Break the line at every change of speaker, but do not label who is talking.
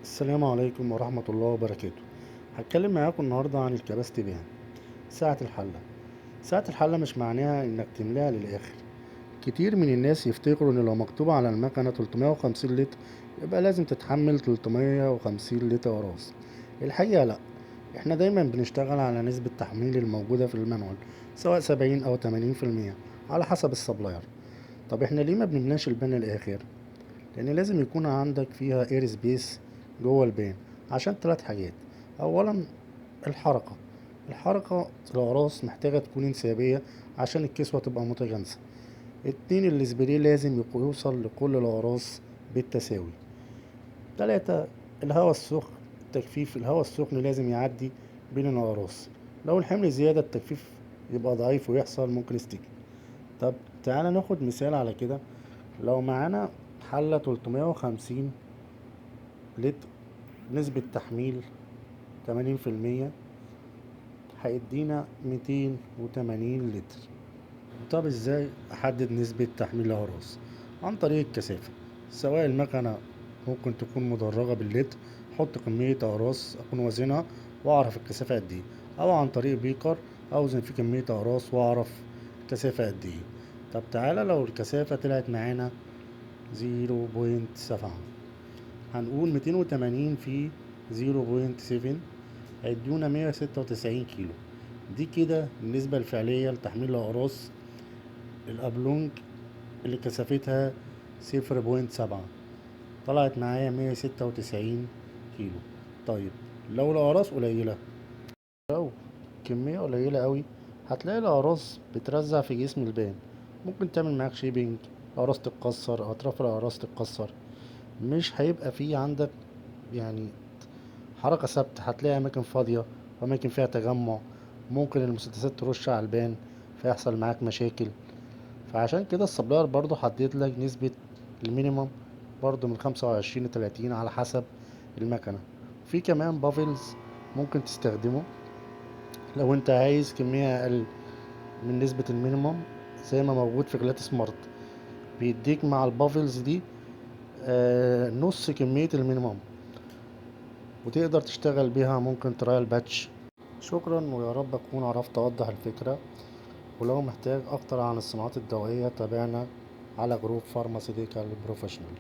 السلام عليكم ورحمة الله وبركاته. هتكلم معاكم النهاردة عن الكباستي بان. ساعة الحلة. ساعة الحلة مش معناها انك تملاها للآخر. كتير من الناس يفتكروا ان لو مكتوب على المكنة 350 لتر يبقى لازم تتحمل 350 لتر قراص. الحقيقة لا، احنا دايما بنشتغل على نسبة تحميل الموجودة في المانوال، سواء 70 او 80% على حسب السبلاير. طب احنا ليه ما بنبناش البان للآخر؟ لان لازم يكون عندك فيها اير سبيس جوه البان، عشان 3 حاجات. اولا الحركة. الاقراص محتاجة تكون انسيابية عشان الكسوة تبقى متجانسة. 2 الاسبري لازم يوصل لكل الاقراص بالتساوي. 3 الهواء السخن. تجفيف الهواء السخن لازم يعدي بين الاقراص. لو الحمل زيادة التجفيف يبقى ضعيف ويحصل ممكن ستيك. طب تعالى ناخد مثال على كده. لو معانا حلة 350 لتر، نسبة تحميل 80%، هيدينا 280 لتر. طب ازاي احدد نسبة تحميل الأقراص؟ عن طريق الكثافة. سواء المكنة ممكن تكون مدرجة باللتر، احط كمية أقراص اكون وزنها واعرف الكثافة قد ايه، او عن طريق بيكر اوزن فيه كمية أقراص واعرف الكثافة قد ايه. طب تعالى لو الكثافة طلعت معانا 0.7، هنقول 280 في 0.7 هيدونا 196 كيلو. دي كده النسبة الفعلية لتحميل الأقراص الأبلونج اللي كثافتها 0.7، طلعت معايا 196 كيلو. طيب لو الأقراص قليلة، لو كمية قليلة قوي، هتلاقي الأقراص بترزع في جسم البان، ممكن تعمل معاك شيبنج، أقراص تتكسر، أطراف الأقراص تتكسر. مش هيبقى فيه عندك يعني حركة ثابتة، هتلاقي أماكن فاضية وأماكن فيها تجمع، ممكن المسدسات ترش على البان فيحصل معاك مشاكل. فعشان كده السبلاير برضو حدد لك نسبة المينيمم برضو من 25 ل30 على حسب المكنة. في كمان بافلز ممكن تستخدمه لو انت عايز كمية أقل من نسبة المينيمم، زي ما موجود في جلات سمارت، بيديك مع البافلز دي نص كمية المينيمم، وتقدر تشتغل بيها. ممكن ترايل باتش. شكرا، ويا رب أكون عرفت أوضح الفكرة. ولو محتاج أكتر عن الصناعات الدوائية تابعنا على جروب فارماسيتيكال بروفيشنال.